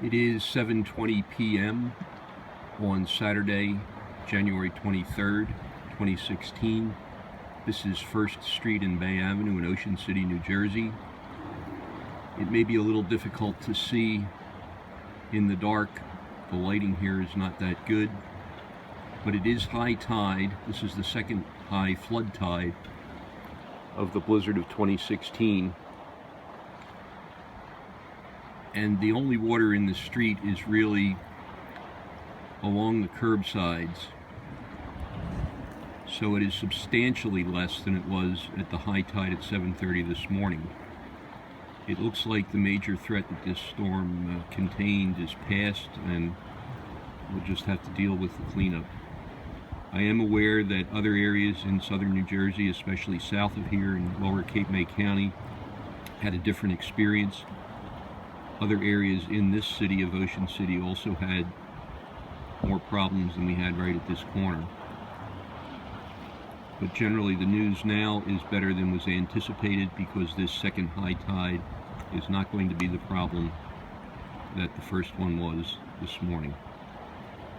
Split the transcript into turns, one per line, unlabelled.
It is 7:20 p.m. on Saturday, January 23rd, 2016. This is 1st Street and Bay Avenue in Ocean City, New Jersey. It may be a little difficult to see in the dark. The lighting here is not that good, but it is high tide. This is the second high flood tide of the blizzard of 2016. And the only water in the street is really along the curbsides. So it is substantially less than it was at the high tide at 7:30 this morning. It looks like the major threat that this storm contained is past, and we'll just have to deal with the cleanup. I am aware that other areas in southern New Jersey, especially south of here in lower Cape May County, had a different experience. Other areas in this city of Ocean City also had more problems than we had right at this corner. But generally the news now is better than was anticipated, because this second high tide is not going to be the problem that the first one was this morning.